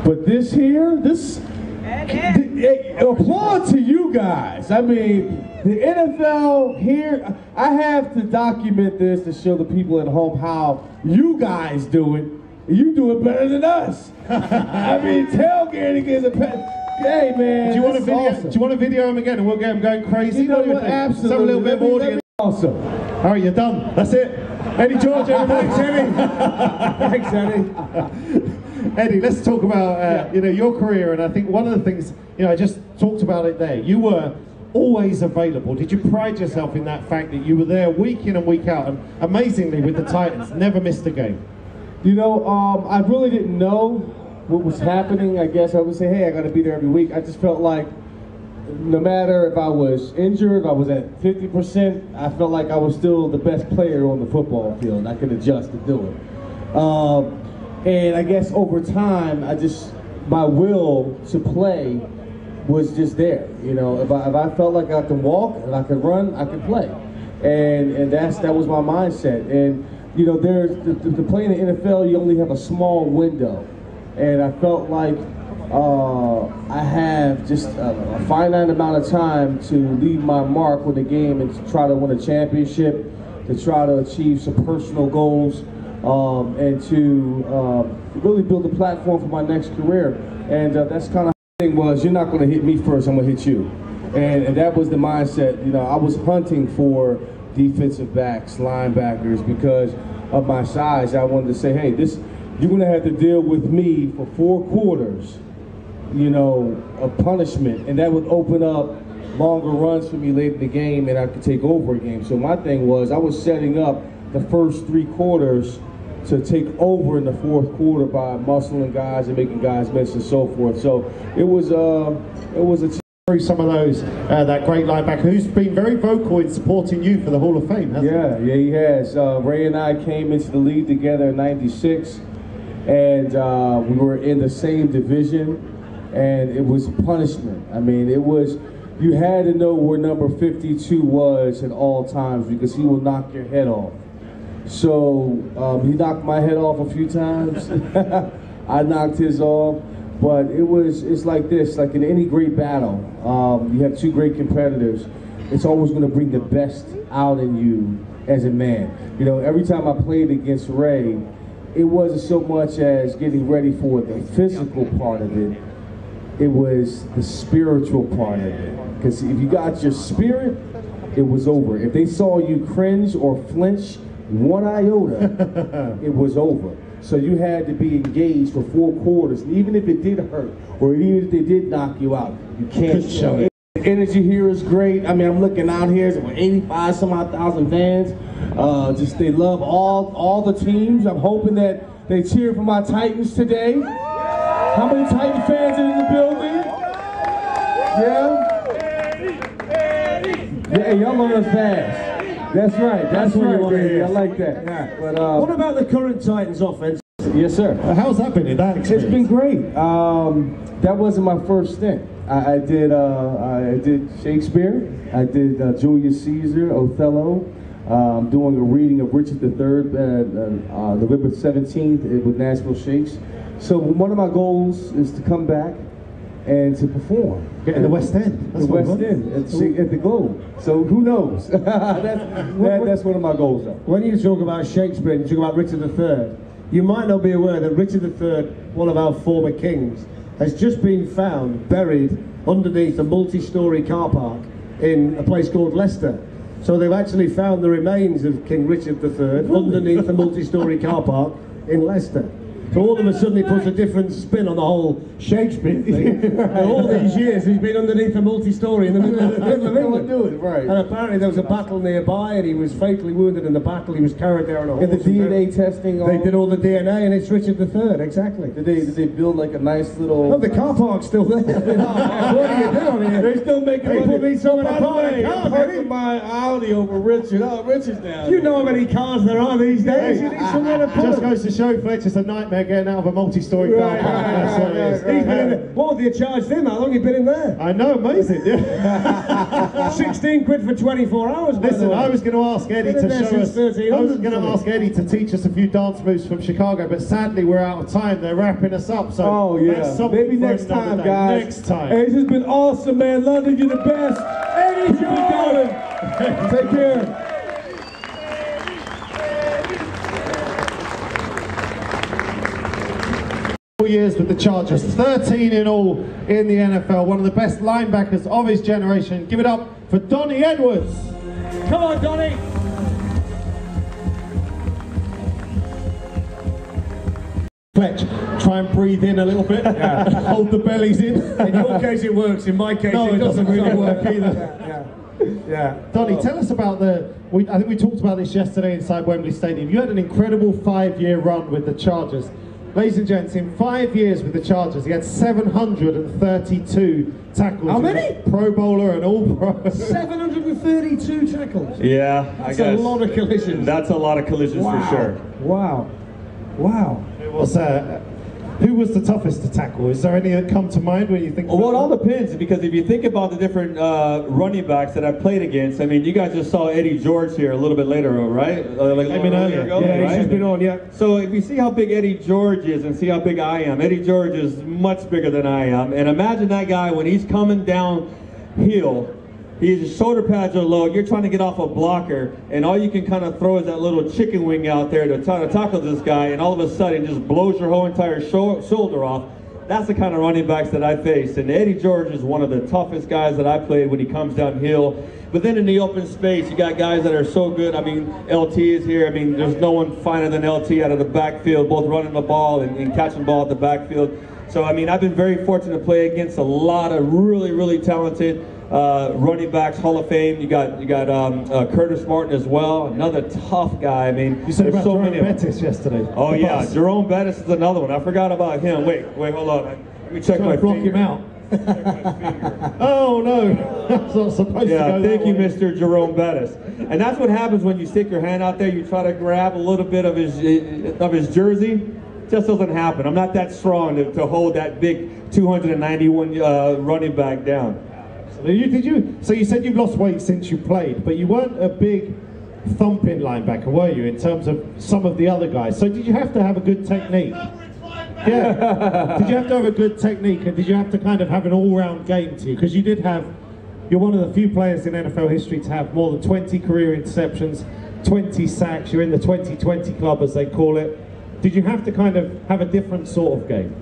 But this here, applaud to you guys. I mean, the NFL here, I have to document this to show the people at home how you guys do it. You do it better than us. I mean, tailgating is a hey man. Do you want to video? Awesome. Do you want to video him again and we'll get him going crazy? You know what? Absolutely. Some a little bit more audience. Awesome. All right, you're done. That's it. Eddie George, everybody. Thanks, Eddie. Eddie, let's talk about you know, your career, and I think one of the things, you know, I just talked about it there. You were always available. Did you pride yourself in that fact that you were there week in and week out, and amazingly with the Titans, never missed a game? You know, I really didn't know what was happening. I guess I would say, hey, I got to be there every week. I just felt like no matter if I was injured, if I was at 50%, I felt like I was still the best player on the football field. I could adjust to do it. And I guess over time, my will to play was just there. You know, if I felt like I could walk and I could run, I could play. And that was my mindset. And you know, to play in the NFL, you only have a small window. And I felt like I have just a finite amount of time to leave my mark on the game and to try to win a championship, to try to achieve some personal goals, and to really build a platform for my next career. And that's kind of the thing was, you're not going to hit me first, I'm going to hit you. And that was the mindset. You know, I was hunting for defensive backs, linebackers, because of my size. I wanted to say, hey, you're going to have to deal with me for 4 quarters, you know, of punishment, and that would open up longer runs for me late in the game, and I could take over a game. So my thing was, I was setting up the first 3 quarters to take over in the 4th quarter by muscling guys and making guys miss and so forth. So it was a through some of those, that great linebacker who's been very vocal in supporting you for the Hall of Fame, hasn't he? Yeah, he has. Ray and I came into the league together in '96, and we were in the same division, and it was punishment. I mean, you had to know where number 52 was at all times, because he will knock your head off. So he knocked my head off a few times. I knocked his off. But it's like this, like in any great battle, you have 2 great competitors. It's always going to bring the best out in you as a man. You know, every time I played against Ray, it wasn't so much as getting ready for the physical part of it. It was the spiritual part of it. Because if you got your spirit, it was over. If they saw you cringe or flinch 1 iota, it was over. So you had to be engaged for 4 quarters, and even if it did hurt, or even if they did knock you out, you can't show it. The energy here is great. I mean, I'm looking out here, it's 85 some odd thousand fans. They love all the teams. I'm hoping that they cheer for my Titans today. How many Titan fans are in the building? Yeah? Yeah, y'all learn fast. That's right. That's what you want to hear. I like that. Yeah. But, what about the current Titans offense? Yes, sir. How's that been in that experience? It's been great. That wasn't my first stint. I did Shakespeare. I did Julius Caesar, Othello. I'm doing a reading of Richard III, November 17th with Nashville Shakes. So one of my goals is to come back and to perform. Get in the West End. That's the West End, at the Globe. So who knows? That's one of my goals, though. When you talk about Shakespeare and you talk about Richard III, you might not be aware that Richard III, one of our former kings, has just been found buried underneath a multi-storey car park in a place called Leicester. So they've actually found the remains of King Richard III underneath a multi-storey car park in Leicester. So all of a sudden he puts a different spin on the whole Shakespeare thing. And all these years he's been underneath a multi-storey in the middle of England. Do it, right. And apparently there was a battle nearby and he was fatally wounded in the battle. He was carried there on a horse. And the DNA testing. They did all the DNA and it's Richard III, exactly. Did they build like a nice little... No, the car park's still there. What are you doing here? They're still making They put me so in a car. I'm parking my Audi over Richard. Oh, Richard's down. You know how many cars there are these days? You need somewhere to put Just them. goes to show, Fletch, it's a nightmare getting out of a multi-storey car park. That's what it is. He's been in there. What have you charged him? How long have you been in there? I know, amazing. Yeah. 16 quid for 24 hours. by the Listen, way. I was going to ask Eddie Been in to there show since us. 1300 I was going to something. ask Eddie to teach us a few dance moves from Chicago, but sadly we're out of time. They're wrapping us up. So Oh yeah, that's something maybe for next another time, day. guys. Next time. Hey, this has been awesome, man. London, you're the best. Eddie Jordan. Take care. 4 years with the Chargers, 13 in all in the NFL. One of the best linebackers of his generation. Give it up for Donnie Edwards. Come on, Donnie. Fletch, try and breathe in a little bit. Hold the bellies in. In your case it works, in my case No, it doesn't really work work either. Yeah. Donnie, tell us about I think we talked about this yesterday inside Wembley Stadium. You had an incredible 5-year run with the Chargers. Ladies and gents, in 5 years with the Chargers, he had 732 tackles. How many? He was a Pro Bowler and All-Pro. 732 tackles. Yeah, That's a lot of collisions. That's a lot of collisions for sure. Wow. It was, who was the toughest to tackle? Is there any that come to mind when you think Well, it about all depends, because if you think about the different running backs that I played against, I mean, you guys just saw Eddie George here a little bit later, right? Like I mean, earlier. ago, Yeah, right? he's just been on, yeah. So if you see how big Eddie George is and see how big I am, Eddie George is much bigger than I am. And imagine that guy when he's coming downhill, his shoulder pads are low, you're trying to get off a blocker, and all you can kind of throw is that little chicken wing out there to try to tackle this guy, and all of a sudden it just blows your whole entire shoulder off. That's the kind of running backs that I face. And Eddie George is one of the toughest guys that I played when he comes downhill. But then in the open space, you got guys that are so good. I mean, LT is here. I mean, there's no one finer than LT out of the backfield, both running the ball and catching the ball at the backfield. So, I mean, I've been very fortunate to play against a lot of really, really talented running backs, Hall of Fame. You got Curtis Martin as well, another tough guy. I mean, You said there's about so Jerome many of them. Bettis yesterday. Oh The yeah, bus. Jerome Bettis is another one. I forgot about him. Wait, hold on. Let me check Trying my to block finger. him out. Oh no, that's not supposed to Yeah, go that thank you, way. Mr. Jerome Bettis. And that's what happens when you stick your hand out there. You try to grab a little bit of his jersey. Just doesn't happen. I'm not that strong to hold that big 291 running back down. So you said you've lost weight since you played, but you weren't a big thumping linebacker, were you, in terms of some of the other guys? So did you have to have a good technique? Yeah. Did you have to have a good technique, and did you have to kind of have an all-round game to you? Because you're one of the few players in NFL history to have more than 20 career interceptions, 20 sacks. You're in the 2020 club, as they call it. Did you have to kind of have a different sort of game?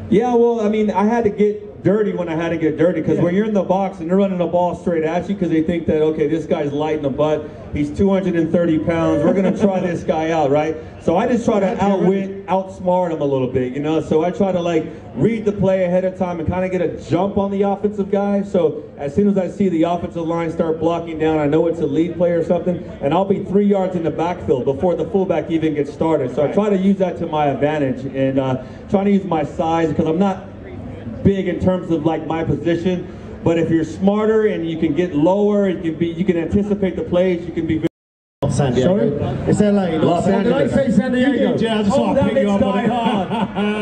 Yeah, well, I mean, I had to get dirty when I had to get dirty, because when you're in the box and they're running the ball straight at you because they think that, okay, this guy's light in the butt, he's 230 pounds, we're going to try this guy out, right? So I just try to outsmart him a little bit, you know? So I try to, like, read the play ahead of time and kind of get a jump on the offensive guy. So as soon as I see the offensive line start blocking down, I know it's a lead play or something, and I'll be 3 yards in the backfield before the fullback even gets started. So I try to use that to my advantage and trying to use my size, because I'm not big in terms of like my position, but if you're smarter and you can get lower, you can anticipate the plays, you can be San Diego. Sorry? It's LA. Los Did I Angeles. say San Diego? You did, yeah, I just Hold thought I'd that, pick you it's up on Die it. Hard.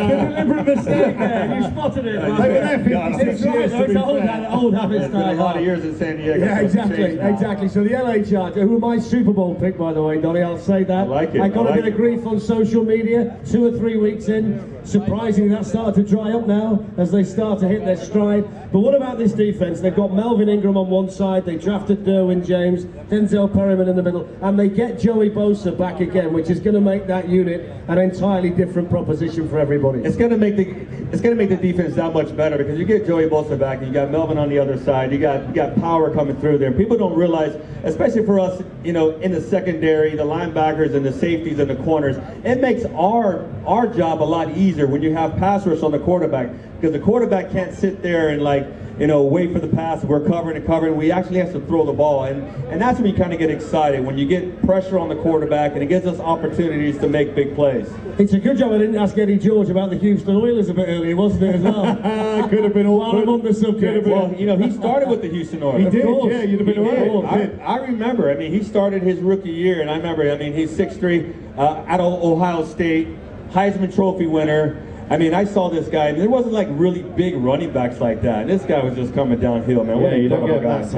The deliberate mistake there. You spotted it. They've been there 56 It's right, years, to it's be the old, fair. old habits It's been Die a lot Hard. of years in San Diego. Yeah, so it's exactly, changed now. exactly. So the LA Chargers, who are my Super Bowl pick, by the way, Donnie, I'll say that. I like it, I got I a like bit of it. grief on social media 2 or 3 weeks in. Surprisingly, that started to dry up now as they start to hit their stride. But what about this defense? They've got Melvin Ingram on one side, they drafted Derwin James, Denzel Perryman in the middle, and and they get Joey Bosa back again, which is going to make that unit an entirely different proposition for everybody. It's going to make the defense that much better because you get Joey Bosa back, and you got Melvin on the other side. You got power coming through there. People don't realize, especially for us, you know, in the secondary, the linebackers and the safeties and the corners, it makes our job a lot easier when you have pass rush on the quarterback, because the quarterback can't sit there and, like, you know, wait for the pass. We're covering and covering. We actually have to throw the ball, and that's when you kind of get excited, when you get pressure on the quarterback, and it gives us opportunities to make big plays. It's a good job I didn't ask Eddie George about the Houston Oilers a bit earlier, wasn't it, as well? Could have been all while I'm on the subject. Well, you know, he started with the Houston Oilers. He did, yeah, you'd have been all right. I remember, I mean, he started his rookie year, and I remember, I mean, he's 6'3", out of Ohio State, Heisman Trophy winner. I mean, I saw this guy, and there wasn't like really big running backs like that. And this guy was just coming downhill, man. What you don't get that.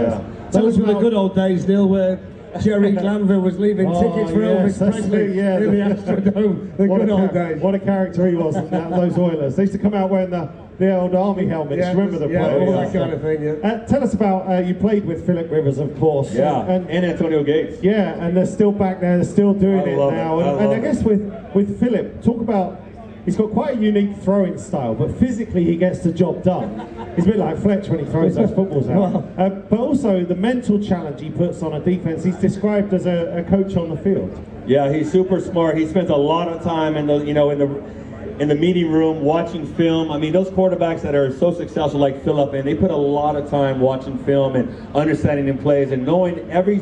Tell us about the good old days, Neil, where Jerry Glanville was leaving tickets for Elvis Presley in the Astrodome. The good old days. What a character he was, those Oilers. They used to come out wearing the old army helmets. Remember the players? All that kind of thing, yeah. Tell us about, you played with Philip Rivers, of course. Yeah, and Antonio Gates. Yeah, and they're still back there. They're still doing it now. And I guess with Philip, talk about, he's got quite a unique throwing style, but physically he gets the job done. He's a bit like Fletch when he throws those footballs out. But also the mental challenge he puts on a defense. He's described as a coach on the field. Yeah, he's super smart. He spends a lot of time in the meeting room watching film. I mean, those quarterbacks that are so successful like Philip, and they put a lot of time watching film and understanding the plays and knowing every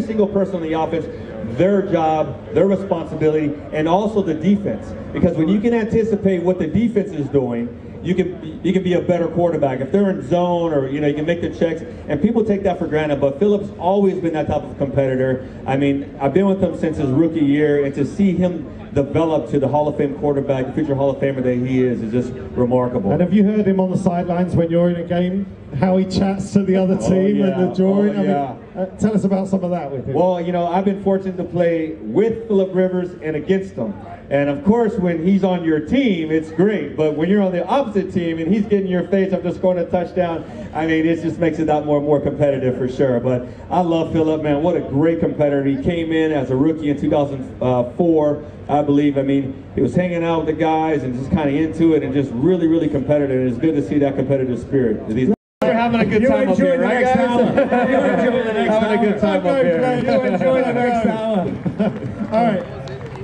single person on the offense, their job, their responsibility, and also the defense. Because when you can anticipate what the defense is doing, you can be a better quarterback. If they're in zone, or you can make the checks, and people take that for granted. But Philip's always been that type of competitor. I mean, I've been with him since his rookie year, and to see him develop to the Hall of Fame quarterback, the future Hall of Famer that he is just remarkable. And have you heard him on the sidelines when you're in a game, how he chats to the other team and the drawing? Tell us about some of that with him. Well, I've been fortunate to play with Philip Rivers and against him. And of course, when he's on your team, it's great. But when you're on the opposite team and he's getting your face after scoring a touchdown, I mean, it just makes it that more competitive for sure. But I love Philip, man. What a great competitor. He came in as a rookie in 2004, I believe. I mean, he was hanging out with the guys and just kind of into it and just really competitive. And it's good to see that competitive spirit. We're having a good time up here, right, guys? Having a good time up here. You enjoy the next hour. All right.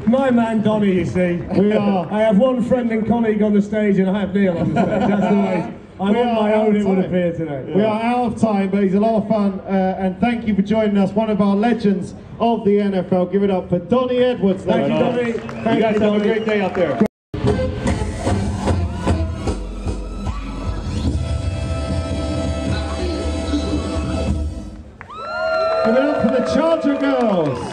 My man Donny, you see. We are. I have one friend and colleague on the stage, and I have Neil on the stage. That's the way. I'm on my own, it would appear today. We are out of time, but he's a lot of fun. And thank you for joining us, one of our legends of the NFL. Give it up for Donny Edwards. Thank you, Donny. You guys have a great day out there. Give it up for the Charger girls.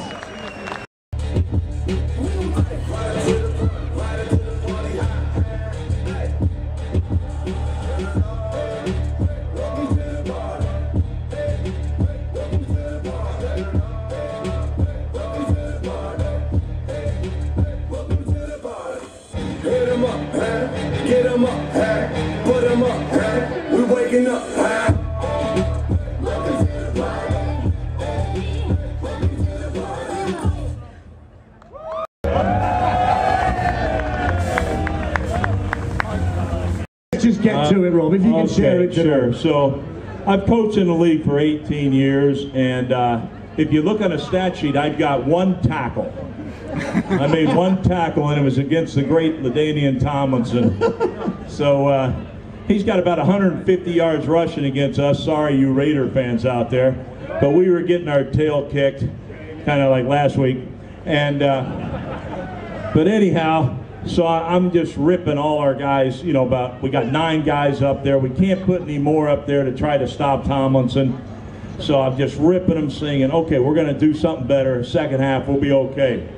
Get 'em up, hey, put 'em up, hey, we waking up, hey. Just get to it, Rob, if you can share it. Sure. So, I've coached in the league for 18 years, and if you look on a stat sheet, I've got one tackle. I made one tackle, and it was against the great LaDainian Tomlinson. So he's got about 150 yards rushing against us. Sorry, you Raider fans out there, but we were getting our tail kicked, kind of like last week. And but anyhow, so I'm just ripping all our guys. We got 9 guys up there. We can't put any more up there to try to stop Tomlinson. So I'm just ripping them, singing, okay, we're going to do something better. Second half, we'll be okay.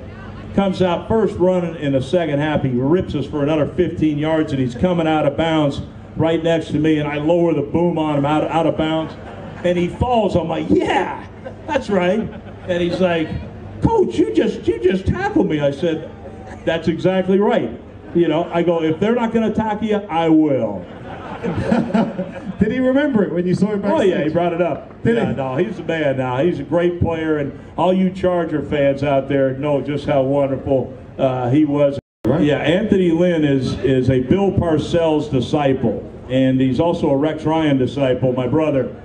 Comes out first running in the second half. He rips us for another 15 yards, and he's coming out of bounds right next to me, and I lower the boom on him out of bounds, and he falls. I'm like, yeah, that's right. And he's like, Coach, you just tackled me. I said, that's exactly right. I go, if they're not going to tackle you, I will. Did he remember it when you saw him backstage? Oh yeah, he brought it up. Did yeah, he? No, he's a man now. He's a great player, and all you Charger fans out there know just how wonderful he was. Right. Yeah, Anthony Lynn is a Bill Parcells disciple, and he's also a Rex Ryan disciple. My brother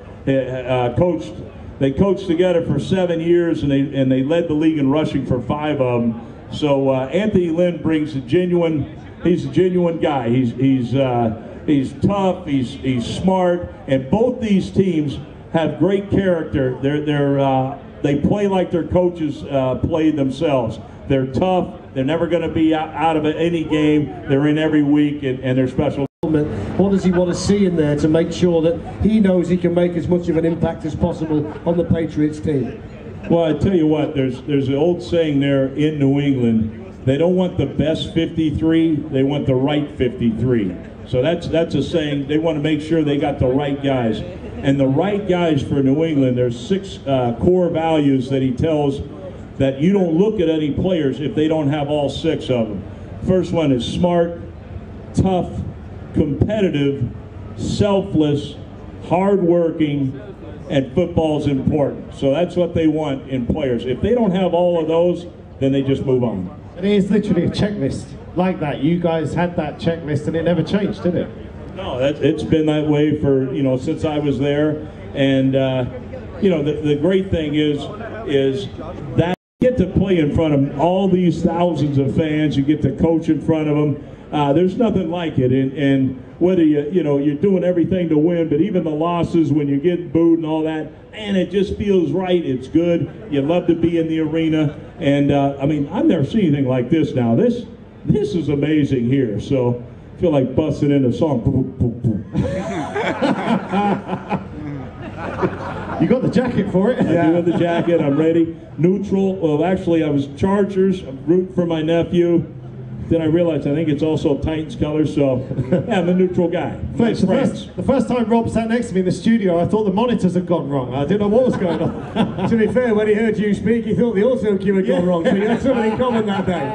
coached. They coached together for 7 years, and they led the league in rushing for 5 of them. So Anthony Lynn brings a genuine. He's a genuine guy. He's tough. He's smart, and both these teams have great character. They play like their coaches play themselves. They're tough. They're never going to be out of any game. They're in every week, and they're special. What does he want to see in there to make sure that he knows he can make as much of an impact as possible on the Patriots team? Well, I tell you what, there's an old saying there in New England. They don't want the best 53, they want the right 53. So that's a saying. They want to make sure they got the right guys. And the right guys for New England, there's 6 core values that he tells that you don't look at any players if they don't have all 6 of them. First one is smart, tough, competitive, selfless, hardworking, and football's important. So that's what they want in players. If they don't have all of those, then they just move on. And it is literally a checklist like that. You guys had that checklist, and it never changed, did it? No, it's been that way for since I was there. And the great thing is that you get to play in front of all these thousands of fans. You get to coach in front of them. There's nothing like it, and whether you're doing everything to win, but even the losses when you get booed and all that, man, it just feels right. It's good. You love to be in the arena, and I mean, I've never seen anything like this now. This is amazing here. So I feel like busting in a song. You got the jacket for it? I do have the jacket. I'm ready. Neutral. Well, actually, I was Chargers. I'm rooting for my nephew. Then I realized I think it's also Titans colors, so yeah, I'm a neutral guy. Fletch, the first time Rob sat next to me in the studio, I thought the monitors had gone wrong. I didn't know what was going on. To be fair, when he heard you speak, he thought the auto cue had gone wrong, so you had something in common that day.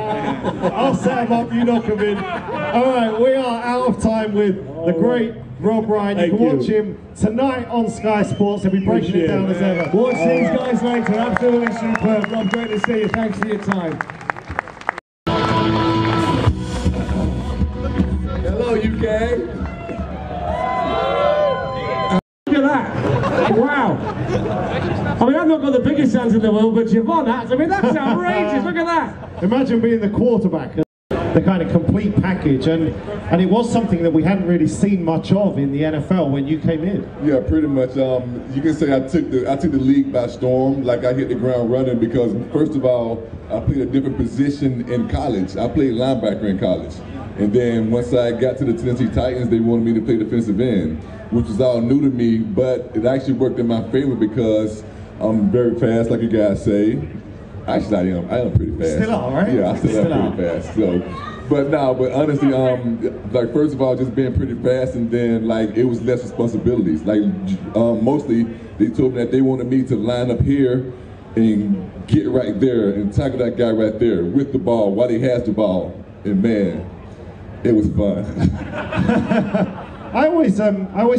I'll set him up, you knock him in. All right, we are out of time with the great Rob Ryan. You can watch him tonight on Sky Sports. He'll be breaking it down as ever. Watch these guys later, absolutely superb. Rob, great to see you. Thanks for your time. Hello, UK. Look at that. Wow. I mean, I've not got the biggest hands in the world, but Javon has. I mean, that's outrageous. Look at that. Imagine being the quarterback, the kind of complete package, and it was something that we hadn't really seen much of in the NFL when you came in. Yeah, pretty much. You can say I took the league by storm. Like, I hit the ground running because, first of all, I played a different position in college. I played linebacker in college. And then once I got to the Tennessee Titans, they wanted me to play defensive end, which was all new to me, but it actually worked in my favor because I'm very fast, like you guys say. Actually, I am pretty fast. Still are, right? Yeah, I still am pretty fast. So, but honestly, like, first of all, just being pretty fast, and then, like, it was less responsibilities. Like, mostly, they told me that they wanted me to line up here and get right there and tackle that guy right there with the ball while he has the ball. And man, it was fun. I always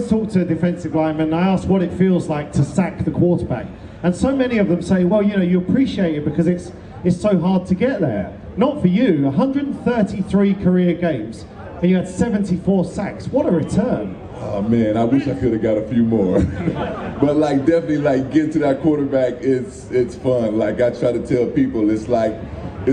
talk to defensive linemen and I ask what it feels like to sack the quarterback. And so many of them say, well, you appreciate it because it's so hard to get there. Not for you. 133 career games and you had 74 sacks. What a return. Oh man, I wish I could have got a few more. But like, definitely, like, getting to that quarterback, it's fun. Like, I try to tell people, it's like, I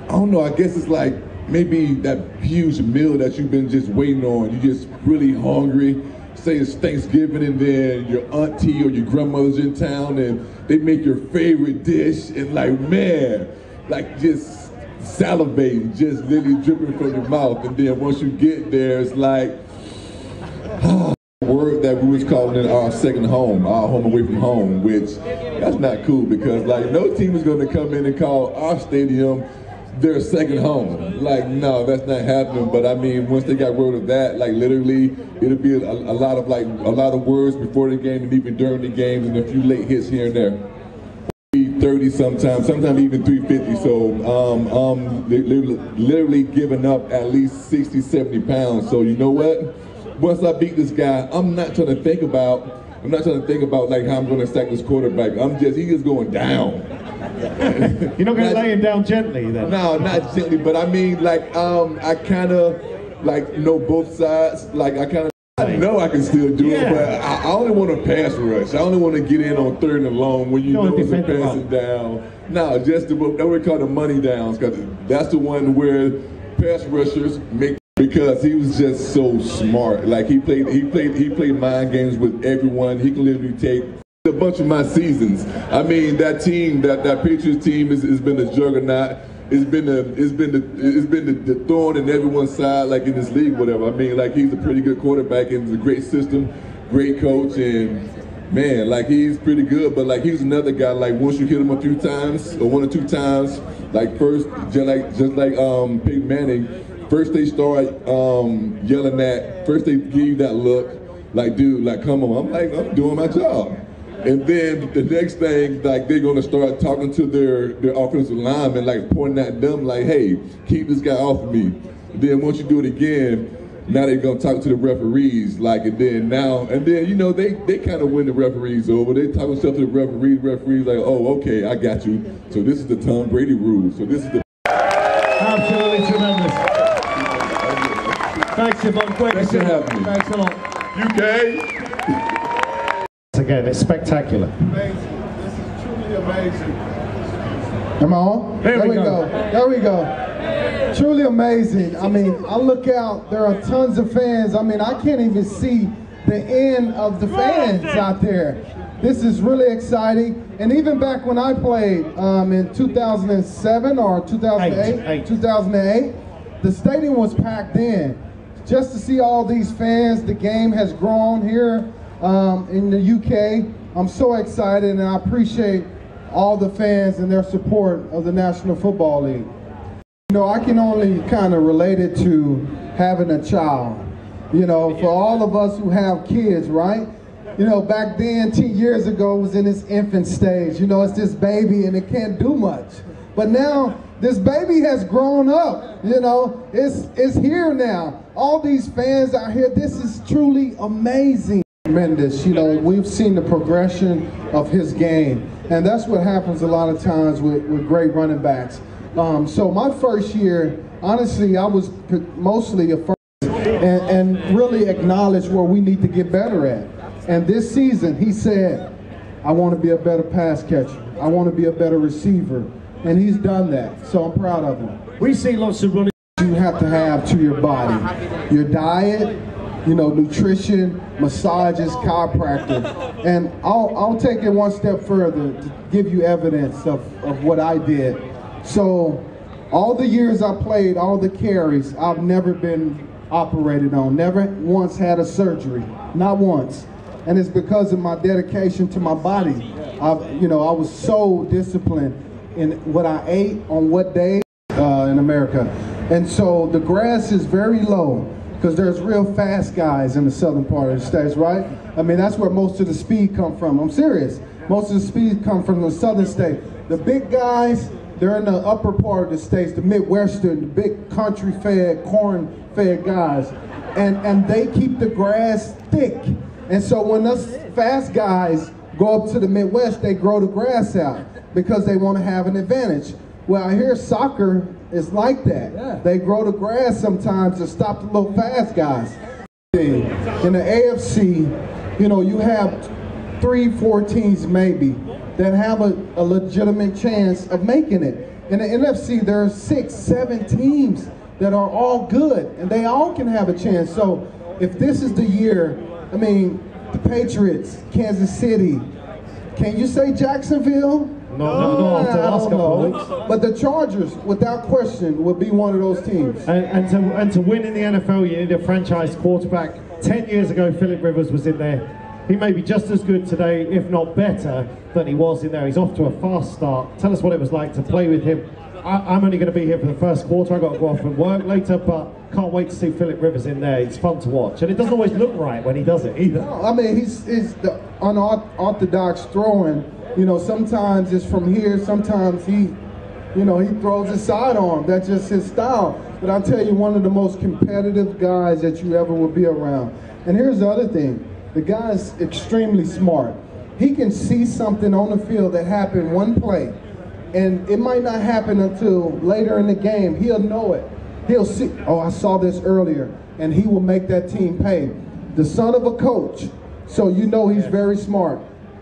don't know, I guess it's like maybe that huge meal that you've been just waiting on. You're just really hungry. Say it's Thanksgiving and then your auntie or your grandmother's in town and they make your favorite dish and, like, man, like, just salivating, just literally dripping from your mouth. And then once you get there, it's like, word that we was calling it our second home, our home away from home, which that's not cool because, like, no team is going to come in and call our stadium their second home. Like, no, that's not happening. But I mean, once they got word of that, like, literally, it'll be a lot of words before the game and even during the games and a few late hits here and there. 330 sometimes even 350. So literally giving up at least 60, 70 pounds. So you know what? once I beat this guy, I'm not trying to think about like how I'm going to sack this quarterback. He is going down. You're not going to lay him down gently then? No, not gently, but I mean, like, I kind of, like, know both sides. Like, I know I can still do it, but I only want to pass rush. I only want to get in on 3rd and long when you know it's a passing down. No, just what we call the money downs, because that's the one where pass rushers make, because he was just so smart. Like, he played mind games with everyone. He can literally take a bunch of my seasons. I mean, that team, that Patriots team has been a juggernaut. It's been the thorn in everyone's side, like in this league, whatever. I mean, like, he's a pretty good quarterback and it's a great system, great coach, and man, like, he's pretty good. But like, he's another guy. Like, once you hit him a few times or 1 or 2 times, like first, just like Peyton Manning, first they start yelling at. First they give you that look, like, dude, like, come on. I'm like, I'm doing my job. And then the next thing, like, they're gonna start talking to their offensive linemen, like pointing at them, like, hey, keep this guy off of me. And then once you do it again, now they're gonna talk to the referees, like, and then you know, they kind of win the referees over. They talk stuff to the referees like, oh, okay, I got you. So this is the Tom Brady rule. So this is the absolutely tremendous. Thanks, Yvonne. Thanks for having me. Thanks a lot. UK. Again, it's spectacular. Amazing. This is truly amazing. Am I on? There we go. There we go. Truly amazing. I mean, I look out, there are tons of fans. I mean, I can't even see the end of the fans out there. This is really exciting. And even back when I played in 2007 or 2008, the stadium was packed in. Just to see all these fans, the game has grown here in the UK. I'm so excited, and I appreciate all the fans and their support of the National Football League. You know, I can only kind of relate it to having a child. You know, for all of us who have kids, right? You know, back then, 10 years ago, it was in its infant stage. You know, it's this baby and it can't do much. But now, this baby has grown up. You know, it's here now. All these fans out here, this is truly amazing. Tremendous. You know, we've seen the progression of his game, and that's what happens a lot of times with great running backs. So my first year, honestly, I was mostly a first and really acknowledge where we need to get better at. And this season, he said, I want to be a better pass catcher. I want to be a better receiver. And he's done that, so I'm proud of him. We see lots of running you have to have to your body. Your diet, you know, nutrition, massages, chiropractor. And I'll take it one step further to give you evidence of what I did. So all the years I played, all the carries, I've never been operated on, never once had a surgery, not once. And it's because of my dedication to my body. I was so disciplined in what I ate on what day in America. And so the grass is very low because there's real fast guys in the southern part of the states, right? I mean, that's where most of the speed come from. I'm serious. Most of the speed come from the southern state. The big guys, they're in the upper part of the states, the Midwestern, the big country-fed, corn-fed guys. And they keep the grass thick. And so when us fast guys go up to the Midwest, they grow the grass out because they want to have an advantage. Well, I hear soccer is like that. Yeah. They grow the grass sometimes to stop the little fast guys. In the AFC, you know, you have 3-4 teams maybe that have a legitimate chance of making it. In the NFC, there are 6-7 teams that are all good, and they all can have a chance. So if this is the year, I mean, the Patriots, Kansas City, can you say Jacksonville? No, after the last couple of weeks. But the Chargers, without question, will be one of those teams. And to win in the NFL, you need a franchise quarterback. 10 years ago, Philip Rivers was in there. He may be just as good today, if not better, than he was in there. He's off to a fast start. Tell us what it was like to play with him. I'm only going to be here for the first quarter. I've got to go off and work later, but can't wait to see Philip Rivers in there. It's fun to watch. And it doesn't always look right when he does it either. No, I mean, he's the unorthodox throwing. You know, sometimes it's from here, sometimes he throws his sidearm. That's just his style. But I'll tell you, one of the most competitive guys that you ever will be around. And here's the other thing. The guy's extremely smart. He can see something on the field that happened one play, and it might not happen until later in the game. He'll know it. He'll see, oh, I saw this earlier, and he will make that team pay. The son of a coach, so you know he's very smart.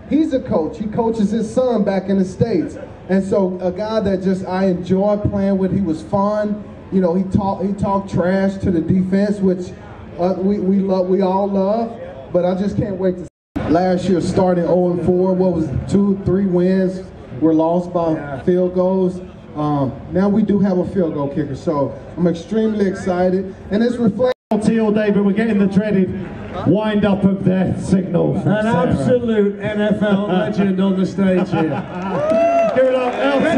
He's a coach. He coaches his son back in the States. And so a guy that just I enjoyed playing with. He was fun. You know, he talked trash to the defense, which we all love. But I just can't wait to see. Last year starting 0-4, what was 2-3 wins were lost by field goals. Now we do have a field goal kicker, so I'm extremely excited. And it's reflecting. All day, but we're getting the dreaded wind up of death signal from An Sarah. absolute NFL legend on the stage here. Give it up, LT.